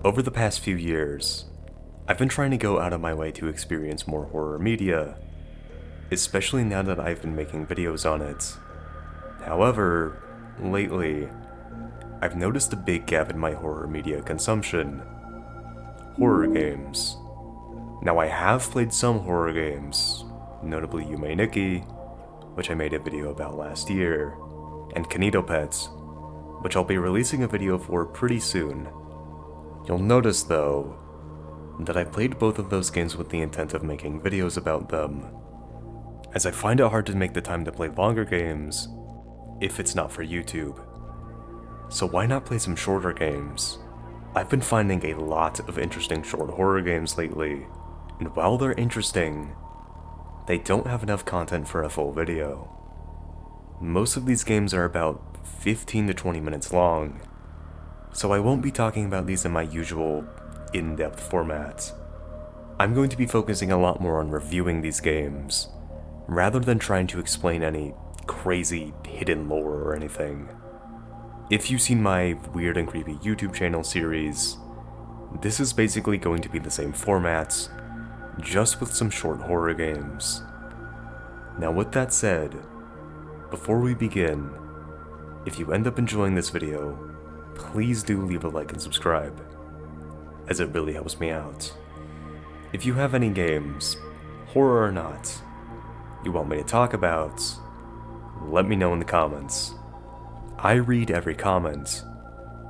Over the past few years, I've been trying to go out of my way to experience more horror media, especially now that I've been making videos on it. However, lately, I've noticed a big gap in my horror media consumption. Horror games. Now I have played some horror games, notably Yume Nikki, which I made a video about last year, and Kanito Pets, which I'll be releasing a video for pretty soon. You'll notice though, that I played both of those games with the intent of making videos about them, as I find it hard to make the time to play longer games if it's not for YouTube. So why not play some shorter games? I've been finding a lot of interesting short horror games lately, and while they're interesting, they don't have enough content for a full video. Most of these games are about 15 to 20 minutes long, so I won't be talking about these in my usual in-depth format. I'm going to be focusing a lot more on reviewing these games, rather than trying to explain any crazy hidden lore or anything. If you've seen my Weird and Creepy YouTube channel series, this is basically going to be the same format, just with some short horror games. Now with that said, before we begin, if you end up enjoying this video, please do leave a like and subscribe, as it really helps me out. If you have any games, horror or not, you want me to talk about, let me know in the comments. I read every comment,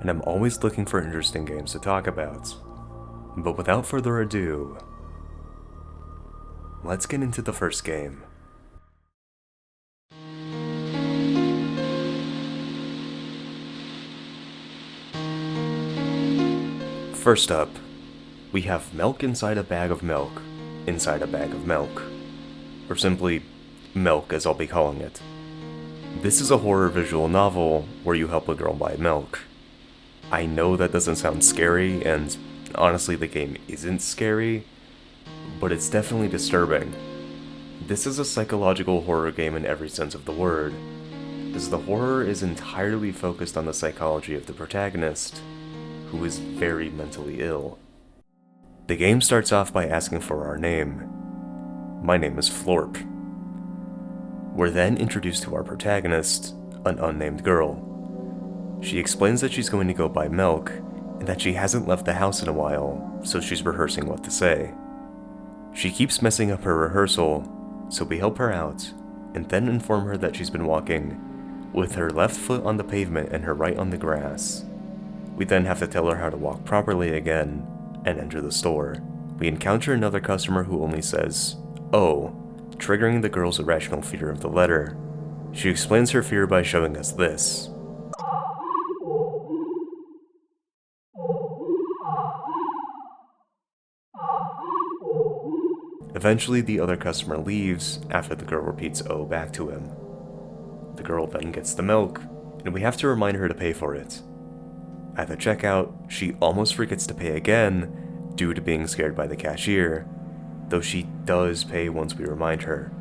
and I'm always looking for interesting games to talk about. But without further ado, let's get into the first game. First up, we have milk inside a bag of milk, inside a bag of milk. Or simply, milk as I'll be calling it. This is a horror visual novel where you help a girl buy milk. I know that doesn't sound scary, and honestly the game isn't scary, but it's definitely disturbing. This is a psychological horror game in every sense of the word, as the horror is entirely focused on the psychology of the protagonist, who is very mentally ill. The game starts off by asking for our name. My name is Florp. We're then introduced to our protagonist, an unnamed girl. She explains that she's going to go buy milk, and that she hasn't left the house in a while, so she's rehearsing what to say. She keeps messing up her rehearsal, so we help her out, and then inform her that she's been walking with her left foot on the pavement and her right on the grass. We then have to tell her how to walk properly again, and enter the store. We encounter another customer who only says, "Oh," triggering the girl's irrational fear of the letter. She explains her fear by showing us this. Eventually, the other customer leaves after the girl repeats "oh" back to him. The girl then gets the milk, and we have to remind her to pay for it. At the checkout, she almost forgets to pay again due to being scared by the cashier, though she does pay once we remind her.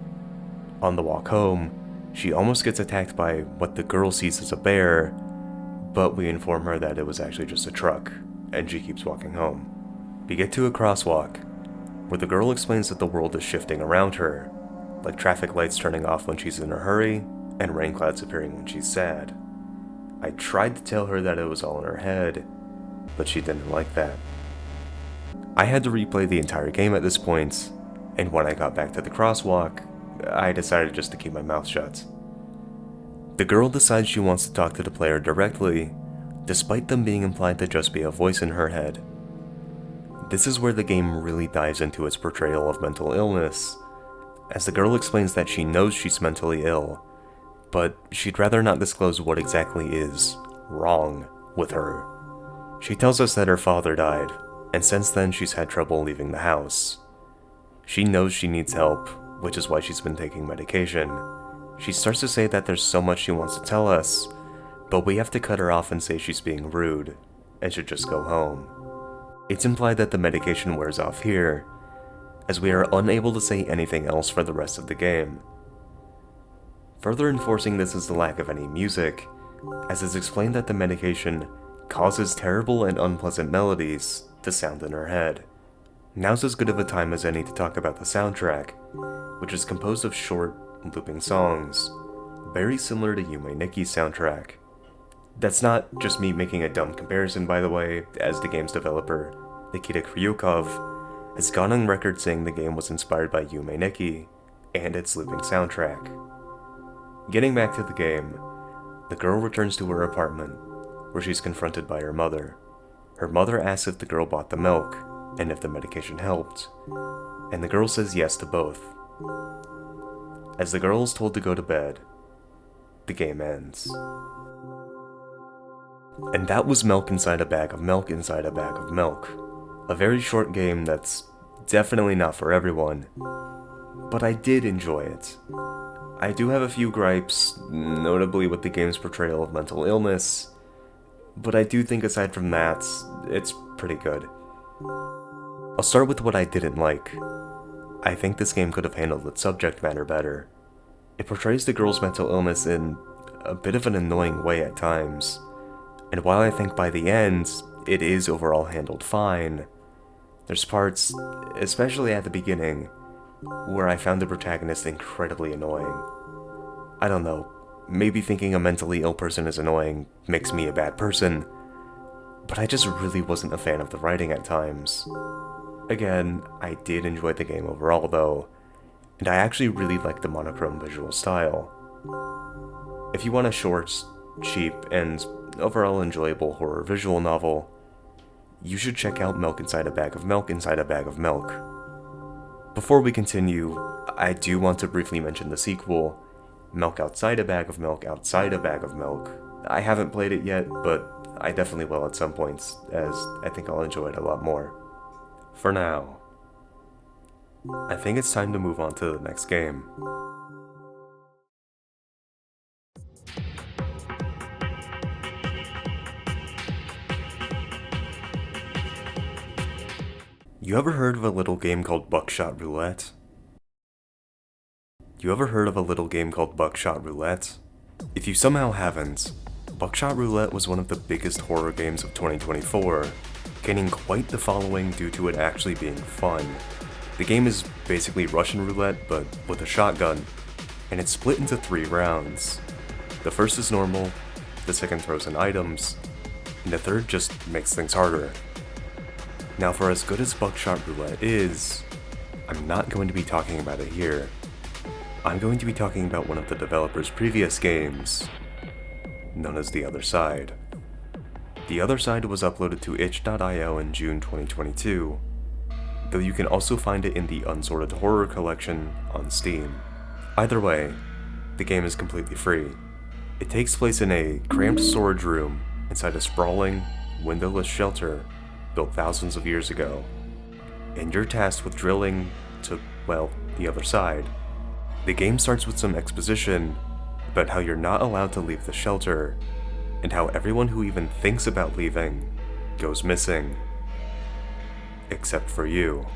On the walk home, she almost gets attacked by what the girl sees as a bear, but we inform her that it was actually just a truck, and she keeps walking home. We get to a crosswalk, where the girl explains that the world is shifting around her, like traffic lights turning off when she's in a hurry, and rain clouds appearing when she's sad. I tried to tell her that it was all in her head, but she didn't like that. I had to replay the entire game at this point, and when I got back to the crosswalk, I decided just to keep my mouth shut. The girl decides she wants to talk to the player directly, despite them being implied to just be a voice in her head. This is where the game really dives into its portrayal of mental illness, as the girl explains that she knows she's mentally ill, but she'd rather not disclose what exactly is wrong with her. She tells us that her father died, and since then she's had trouble leaving the house. She knows she needs help, which is why she's been taking medication. She starts to say that there's so much she wants to tell us, but we have to cut her off and say she's being rude, and should just go home. It's implied that the medication wears off here, as we are unable to say anything else for the rest of the game. Further enforcing this is the lack of any music, as it's explained that the medication causes terrible and unpleasant melodies to sound in her head. Now's as good of a time as any to talk about the soundtrack, which is composed of short, looping songs, very similar to Yume Nikki's soundtrack. That's not just me making a dumb comparison, by the way, as the game's developer, Nikita Kryukov, has gone on record saying the game was inspired by Yume Nikki and its looping soundtrack. Getting back to the game, the girl returns to her apartment, where she's confronted by her mother. Her mother asks if the girl bought the milk, and if the medication helped, and the girl says yes to both. As the girl is told to go to bed, the game ends. And that was Milk Inside a Bag of Milk Inside a Bag of Milk. A very short game that's definitely not for everyone, but I did enjoy it. I do have a few gripes, notably with the game's portrayal of mental illness, but I do think aside from that, it's pretty good. I'll start with what I didn't like. I think this game could have handled its subject matter better. It portrays the girl's mental illness in a bit of an annoying way at times, and while I think by the end, it is overall handled fine, there's parts, especially at the beginning, where I found the protagonist incredibly annoying. I don't know, maybe thinking a mentally ill person is annoying makes me a bad person, but I just really wasn't a fan of the writing at times. Again, I did enjoy the game overall though, and I actually really like the monochrome visual style. If you want a short, cheap, and overall enjoyable horror visual novel, you should check out Milk Inside a Bag of Milk Inside a Bag of Milk. Before we continue, I do want to briefly mention the sequel, Milk Outside a Bag of Milk Outside a Bag of Milk. I haven't played it yet, but I definitely will at some points, as I think I'll enjoy it a lot more. For now, I think it's time to move on to the next game. You ever heard of a little game called Buckshot Roulette? You ever heard of a little game called Buckshot Roulette? If you somehow haven't, Buckshot Roulette was one of the biggest horror games of 2024, gaining quite the following due to it actually being fun. The game is basically Russian roulette, but with a shotgun, and it's split into 3 rounds. The first is normal, the second throws in items, and the third just makes things harder. Now for as good as Buckshot Roulette is, I'm not going to be talking about it here. I'm going to be talking about one of the developer's previous games, known as The Other Side. The Other Side was uploaded to itch.io in June 2022, though you can also find it in the Unsorted Horror Collection on Steam. Either way, the game is completely free. It takes place in a cramped storage room inside a sprawling, windowless shelter built thousands of years ago, and you're tasked with drilling to, well, the other side. The game starts with some exposition about how you're not allowed to leave the shelter, and how everyone who even thinks about leaving goes missing. Except for you.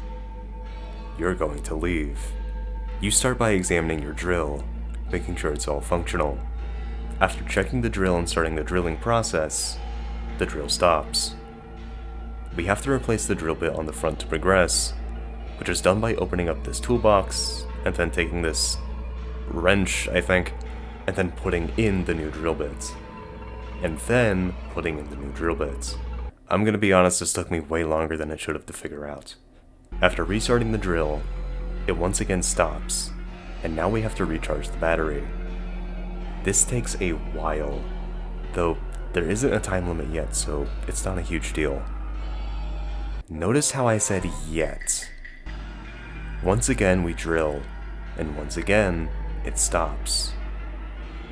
You're going to leave. You start by examining your drill, making sure it's all functional. After checking the drill and starting the drilling process, the drill stops. We have to replace the drill bit on the front to progress, which is done by opening up this toolbox, and then taking this wrench, I think, and then putting in the new drill bits. And then putting in the new drill bits. I'm gonna be honest, this took me way longer than it should have to figure out. After restarting the drill, it once again stops, and now we have to recharge the battery. This takes a while, though there isn't a time limit yet, so it's not a huge deal. Notice how I said yet. Once again we drill, and once again it stops.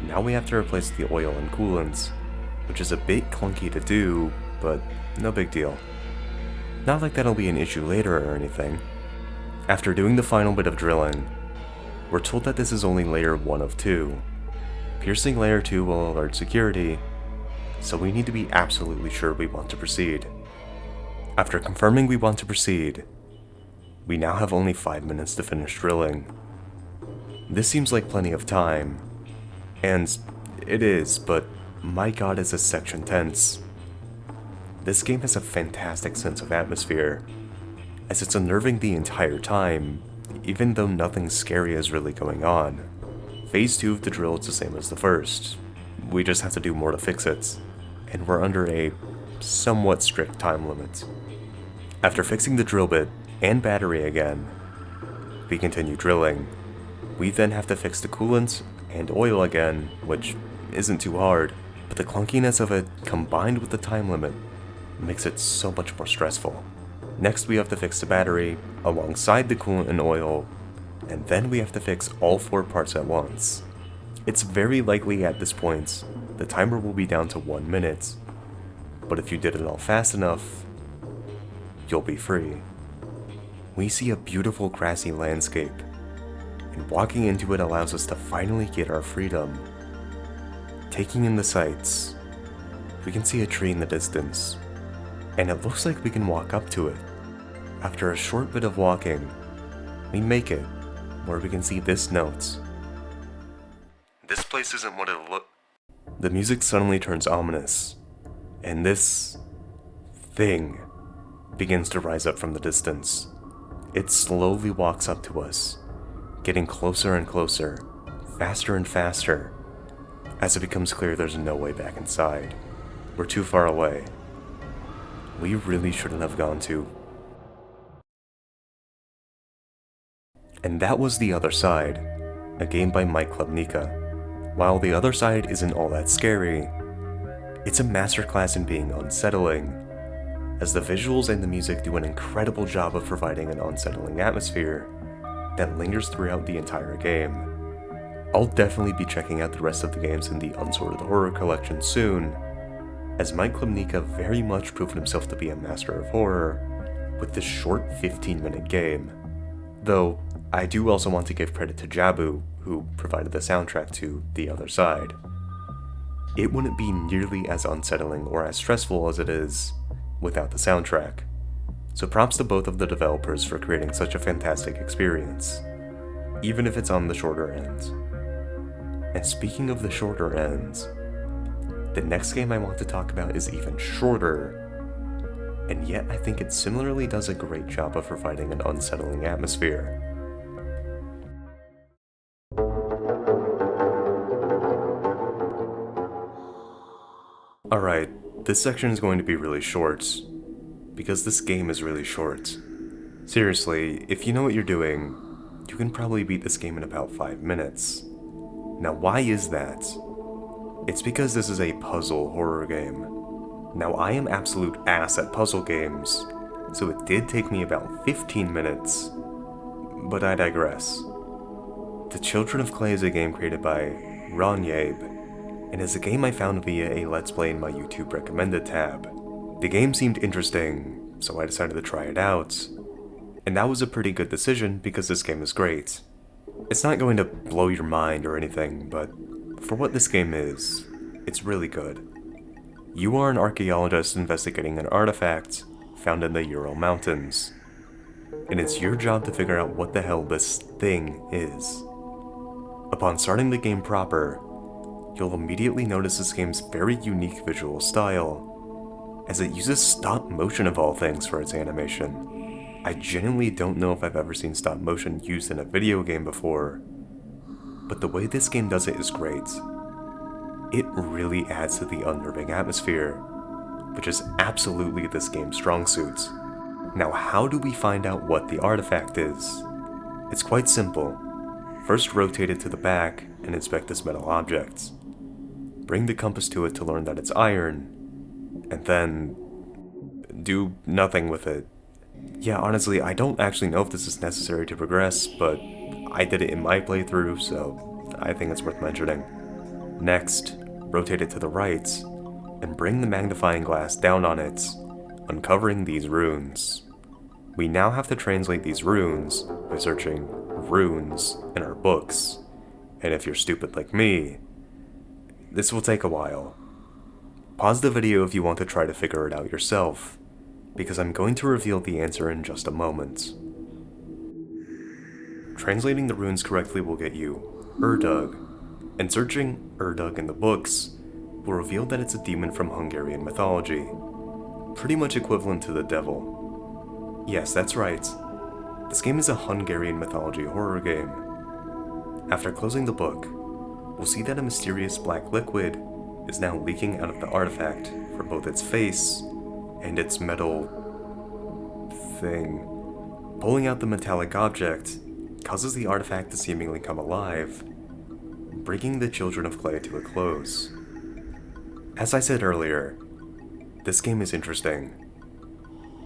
Now we have to replace the oil and coolant, which is a bit clunky to do, but no big deal. Not like that'll be an issue later or anything. After doing the final bit of drilling, we're told that this is only layer 1 of 2. Piercing layer 2 will alert security, so we need to be absolutely sure we want to proceed. After confirming we want to proceed, we now have only 5 minutes to finish drilling. This seems like plenty of time, and it is, but my god is this section tense. This game has a fantastic sense of atmosphere, as it's unnerving the entire time, even though nothing scary is really going on. Phase 2 of the drill is the same as the first. We just have to do more to fix it, and we're under a somewhat strict time limit. After fixing the drill bit and battery again, we continue drilling. We then have to fix the coolant and oil again, which isn't too hard, but the clunkiness of it combined with the time limit makes it so much more stressful. Next we have to fix the battery alongside the coolant and oil, and then we have to fix all 4 parts at once. It's very likely at this point the timer will be down to 1 minute, but if you did it all fast enough, you'll be free. We see a beautiful grassy landscape, and walking into it allows us to finally get our freedom. Taking in the sights, we can see a tree in the distance, and it looks like we can walk up to it. After a short bit of walking, we make it where we can see this note. This place isn't what it looks. The music suddenly turns ominous, and this thing begins to rise up from the distance. It slowly walks up to us, getting closer and closer, faster and faster. As it becomes clear there's no way back inside. We're too far away. We really shouldn't have gone to. And that was The Other Side, a game by Mike Klubnika. While The Other Side isn't all that scary, it's a masterclass in being unsettling, as the visuals and the music do an incredible job of providing an unsettling atmosphere that lingers throughout the entire game. I'll definitely be checking out the rest of the games in the Unsorted Horror collection soon, as Mike Klubnika very much proved himself to be a master of horror with this short 15-minute game. Though, I do also want to give credit to Jabu, who provided the soundtrack to The Other Side. It wouldn't be nearly as unsettling or as stressful as it is without the soundtrack. So props to both of the developers for creating such a fantastic experience, even if it's on the shorter end. And speaking of the shorter ends, the next game I want to talk about is even shorter, and yet I think it similarly does a great job of providing an unsettling atmosphere. Alright, this section is going to be really short, because this game is really short. Seriously, if you know what you're doing, you can probably beat this game in about 5 minutes. Now why is that? It's because this is a puzzle horror game. Now I am absolute ass at puzzle games, so it did take me about 15 minutes, but I digress. The Children of Clay is a game created by Ron Yabe, and is a game I found via a Let's Play in my YouTube recommended tab. The game seemed interesting, so I decided to try it out, and that was a pretty good decision because this game is great. It's not going to blow your mind or anything, but for what this game is, it's really good. You are an archaeologist investigating an artifact found in the Ural Mountains, and it's your job to figure out what the hell this thing is. Upon starting the game proper, you'll immediately notice this game's very unique visual style, as it uses stop motion of all things for its animation. I genuinely don't know if I've ever seen stop motion used in a video game before, but the way this game does it is great. It really adds to the unnerving atmosphere, which is absolutely this game's strong suit. Now how do we find out what the artifact is? It's quite simple. First rotate it to the back and inspect this metal object. Bring the compass to it to learn that it's iron, and then do nothing with it. Yeah, honestly, I don't actually know if this is necessary to progress, but I did it in my playthrough, so I think it's worth mentioning. Next, rotate it to the right, and bring the magnifying glass down on it, uncovering these runes. We now have to translate these runes by searching runes in our books, and if you're stupid like me, this will take a while. Pause the video if you want to try to figure it out yourself, because I'm going to reveal the answer in just a moment. Translating the runes correctly will get you Erdug, and searching Erdug in the books will reveal that it's a demon from Hungarian mythology. pretty much equivalent to the devil. Yes, that's right. This game is a Hungarian mythology horror game. After closing the book, we'll see that a mysterious black liquid is now leaking out of the artifact from both its face and its metal thing. Pulling out the metallic object causes the artifact to seemingly come alive, bringing the children of clay to a close. As I said earlier, this game is interesting.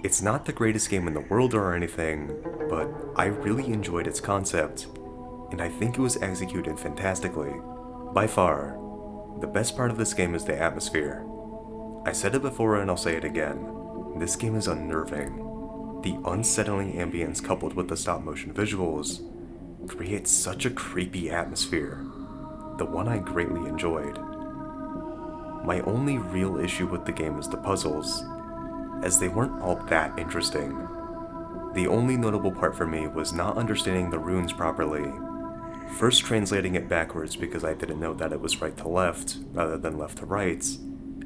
It's not the greatest game in the world or anything, but I really enjoyed its concept, and I think it was executed fantastically. By far, the best part of this game is the atmosphere. I said it before and I'll say it again. This game is unnerving. The unsettling ambience coupled with the stop-motion visuals creates such a creepy atmosphere, the one I greatly enjoyed. My only real issue with the game is the puzzles, as they weren't all that interesting. The only notable part for me was not understanding the runes properly, first translating it backwards because I didn't know that it was right to left rather than left to right,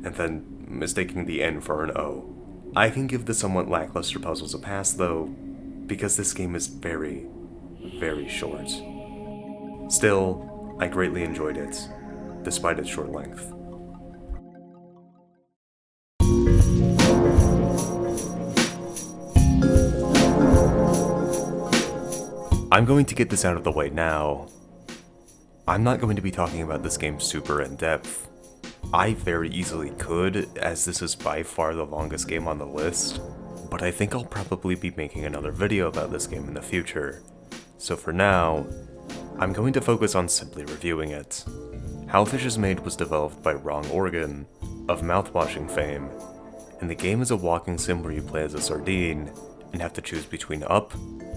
and then mistaking the N for an O. I can give the somewhat lackluster puzzles a pass though, because this game is very, very short. Still, I greatly enjoyed it, despite its short length. I'm going to get this out of the way now. I'm not going to be talking about this game super in depth. I very easily could, as this is by far the longest game on the list, but I think I'll probably be making another video about this game in the future. So for now, I'm going to focus on simply reviewing it. How Fish is Made was developed by Wrong Organ, of mouthwashing fame, and the game is a walking sim where you play as a sardine, and have to choose between up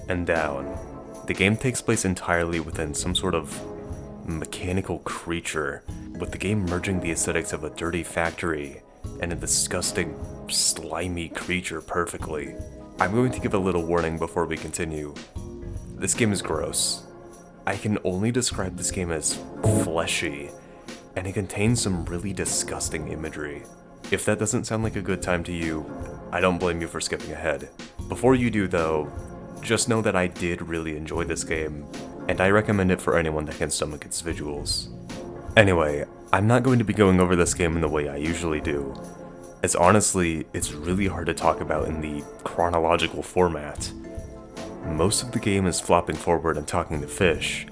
and down. The game takes place entirely within some sort of mechanical creature, with the game merging the aesthetics of a dirty factory and a disgusting, slimy creature perfectly. I'm going to give a little warning before we continue. This game is gross. I can only describe this game as fleshy, and it contains some really disgusting imagery. If that doesn't sound like a good time to you, I don't blame you for skipping ahead. Before you do though, just know that I did really enjoy this game, and I recommend it for anyone that can stomach its visuals. Anyway, I'm not going to be going over this game in the way I usually do, as honestly, it's really hard to talk about in the chronological format. Most of the game is flopping forward and talking to Fish,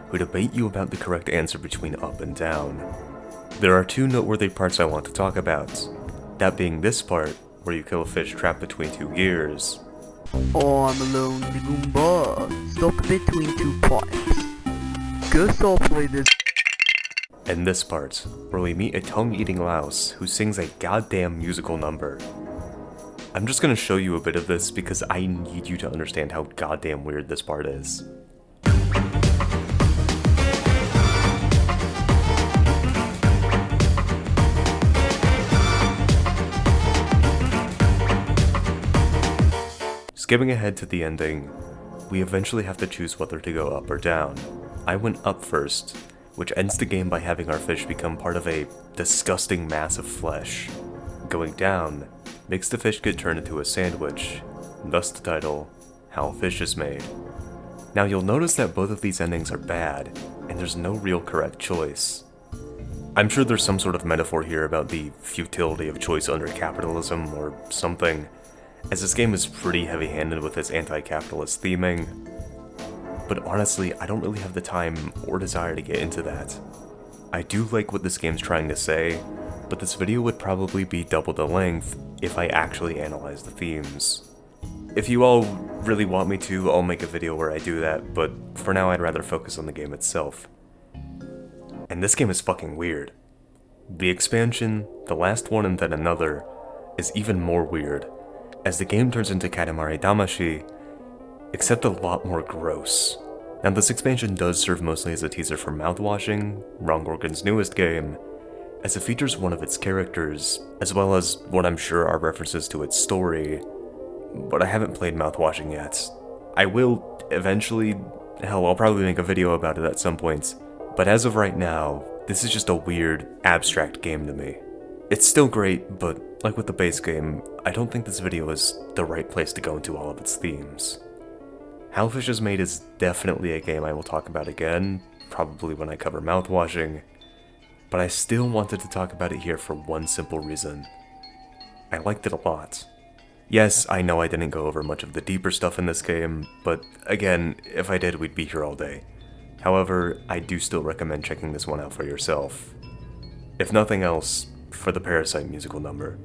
who debate you about the correct answer between up and down. There are two noteworthy parts I want to talk about, that being this part, where you kill a fish trapped between two gears. Oh, I'm a lonely Goomba, stuck between two pipes. Guess I'll play this. And this part, where we meet a tongue-eating louse who sings a goddamn musical number. I'm just gonna show you a bit of this because I need you to understand how goddamn weird this part is. Skipping ahead to the ending, we eventually have to choose whether to go up or down. I went up first, which ends the game by having our fish become part of a disgusting mass of flesh. Going down makes the fish get turned into a sandwich, thus the title, How Fish is Made. Now you'll notice that both of these endings are bad, and there's no real correct choice. I'm sure there's some sort of metaphor here about the futility of choice under capitalism or something, as this game is pretty heavy-handed with its anti-capitalist theming. But honestly, I don't really have the time or desire to get into that. I do like what this game's trying to say, but this video would probably be double the length if I actually analyze the themes. If you all really want me to, I'll make a video where I do that, but for now I'd rather focus on the game itself. And this game is fucking weird. The expansion, the last one and then another, is even more weird, as the game turns into Katamari Damacy, except a lot more gross. Now this expansion does serve mostly as a teaser for Mouthwashing, Wrong Organ's newest game, as it features one of its characters, as well as what I'm sure are references to its story, but I haven't played Mouthwashing yet. I will eventually, hell, I'll probably make a video about it at some point, but as of right now, this is just a weird, abstract game to me. It's still great, but Like with the base game, I don't think this video is the right place to go into all of its themes. Hellfish's Mate is definitely a game I will talk about again, probably when I cover mouthwashing, but I still wanted to talk about it here for one simple reason. I liked it a lot. Yes, I know I didn't go over much of the deeper stuff in this game, but again, if I did, we'd be here all day. However, I do still recommend checking this one out for yourself. If nothing else, for the Parasite musical number.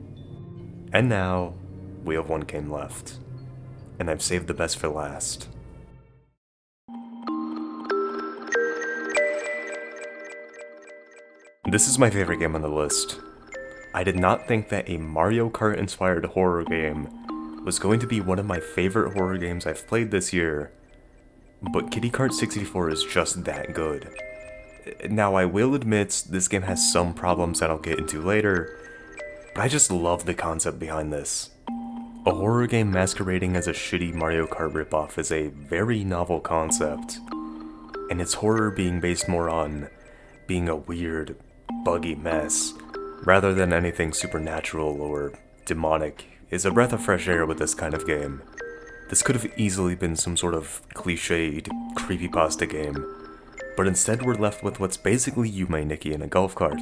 And now, we have one game left. And I've saved the best for last. This is my favorite game on the list. I did not think that a Mario Kart inspired horror game was going to be one of my favorite horror games I've played this year, but Kart 64 is just that good. Now I will admit this game has some problems that I'll get into later, but I just love the concept behind this. A horror game masquerading as a shitty Mario Kart ripoff is a very novel concept, and its horror being based more on being a weird, buggy mess, rather than anything supernatural or demonic, is a breath of fresh air with this kind of game. This could have easily been some sort of cliched, creepypasta game, but instead we're left with what's basically Yume Nikki in a golf cart.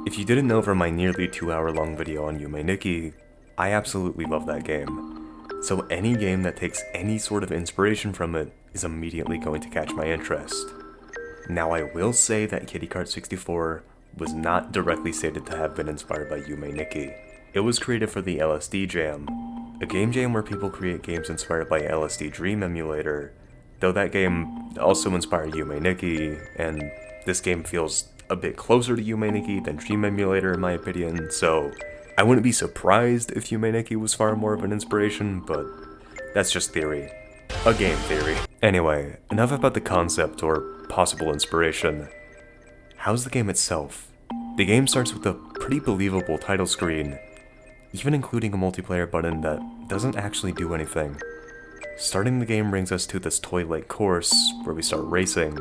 If you didn't know from my nearly 2-hour long video on Yume Nikki, I absolutely love that game. So any game that takes any sort of inspiration from it is immediately going to catch my interest. Now I will say that Kart 64 was not directly stated to have been inspired by Yume Nikki. It was created for the LSD Jam, a game jam where people create games inspired by LSD Dream Emulator, though that game also inspired Yume Nikki, and this game feels a bit closer to Yume Nikki than Dream Emulator in my opinion, so I wouldn't be surprised if Yume Nikki was far more of an inspiration, but that's just theory. A game theory. Anyway, enough about the concept or possible inspiration. How's the game itself? The game starts with a pretty believable title screen, even including a multiplayer button that doesn't actually do anything. Starting the game brings us to this toy-like course, where we start racing,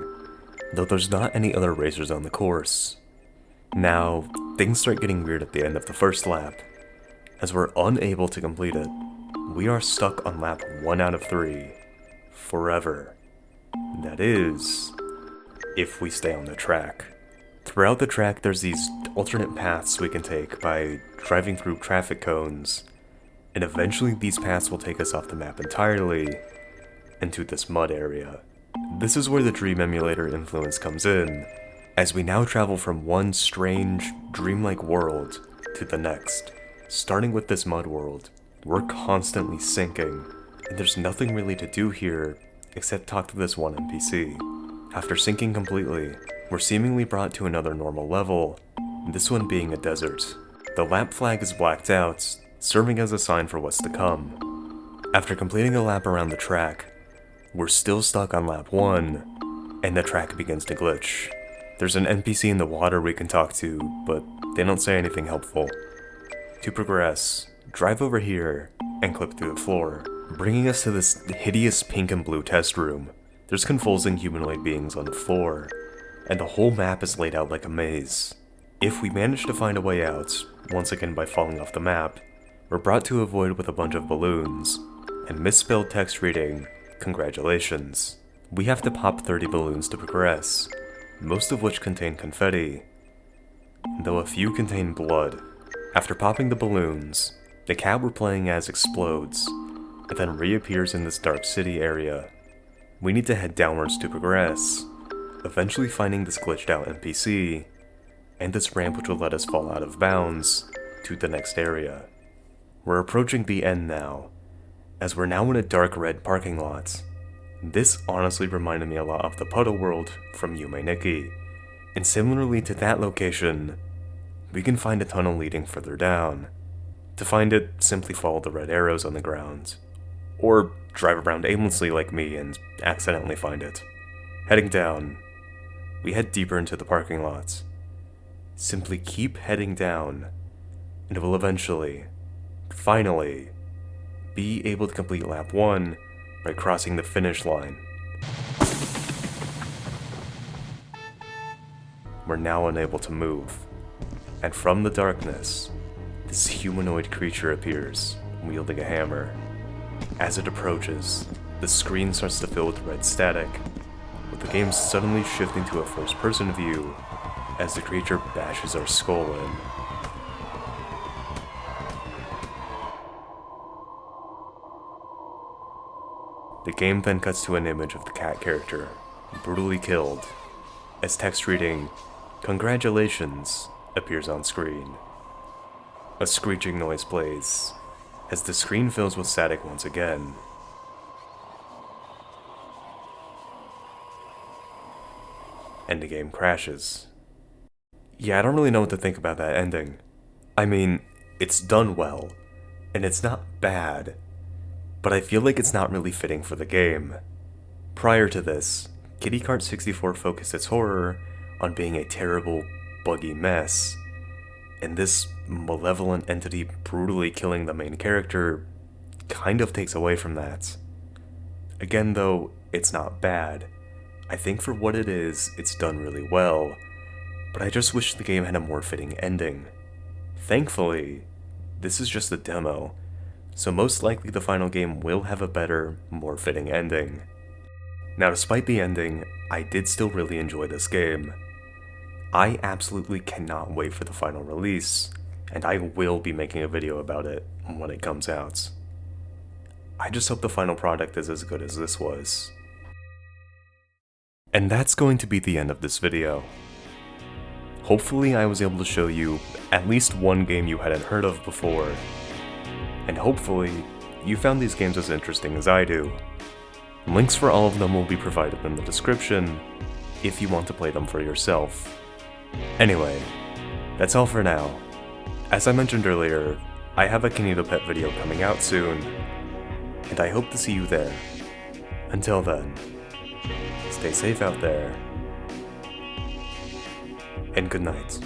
though there's not any other racers on the course. Now, things start getting weird at the end of the first lap. As we're unable to complete it, we are stuck on lap 1 out of 3, forever. That is, if we stay on the track. Throughout the track, there's these alternate paths we can take by driving through traffic cones, and eventually these paths will take us off the map entirely into this mud area. This is where the Dream Emulator influence comes in, as we now travel from one strange, dreamlike world to the next. Starting with this mud world, we're constantly sinking, and there's nothing really to do here except talk to this one NPC. After sinking completely, we're seemingly brought to another normal level, this one being a desert. The lap flag is blacked out, serving as a sign for what's to come. After completing a lap around the track, we're still stuck on lap 1, and the track begins to glitch. There's an NPC in the water we can talk to, but they don't say anything helpful. To progress, drive over here and clip through the floor, bringing us to this hideous pink and blue test room. There's convulsing humanoid beings on the floor, and the whole map is laid out like a maze. If we manage to find a way out, once again by falling off the map, we're brought to a void with a bunch of balloons, and misspelled text reading, "Congratulations." We have to pop 30 balloons to progress, most of which contain confetti, though a few contain blood. After popping the balloons, the cat we're playing as explodes, and then reappears in this dark city area. We need to head downwards to progress, eventually finding this glitched out NPC, and this ramp which will let us fall out of bounds to the next area. We're approaching the end now, as we're now in a dark red parking lot. This honestly reminded me a lot of the Puddle World from Yume Nikki, and similarly to that location, we can find a tunnel leading further down. To find it, simply follow the red arrows on the ground, or drive around aimlessly like me and accidentally find it. Heading down, we head deeper into the parking lot. Simply keep heading down, and we'll eventually, finally, be able to complete lap 1 by crossing the finish line. We're now unable to move, and from the darkness, this humanoid creature appears, wielding a hammer. As it approaches, the screen starts to fill with red static, with the game suddenly shifting to a first-person view as the creature bashes our skull in. The game then cuts to an image of the cat character, brutally killed, as text reading, "Congratulations," appears on screen. A screeching noise plays, as the screen fills with static once again. And the game crashes. Yeah, I don't really know what to think about that ending. I mean, it's done well, and it's not bad, but I feel like it's not really fitting for the game. Prior to this, Kart 64 focused its horror on being a terrible, buggy mess, and this malevolent entity brutally killing the main character kind of takes away from that. Again though, it's not bad. I think for what it is, it's done really well, but I just wish the game had a more fitting ending. Thankfully, this is just a demo, so most likely the final game will have a better, more fitting ending. Now, despite the ending, I did still really enjoy this game. I absolutely cannot wait for the final release, and I will be making a video about it when it comes out. I just hope the final product is as good as this was. And that's going to be the end of this video. Hopefully I was able to show you at least one game you hadn't heard of before, and hopefully you found these games as interesting as I do. Links for all of them will be provided in the description if you want to play them for yourself. Anyway, that's all for now. As I mentioned earlier, I have a Kinito Pet video coming out soon, and I hope to see you there. Until then, stay safe out there, and good night.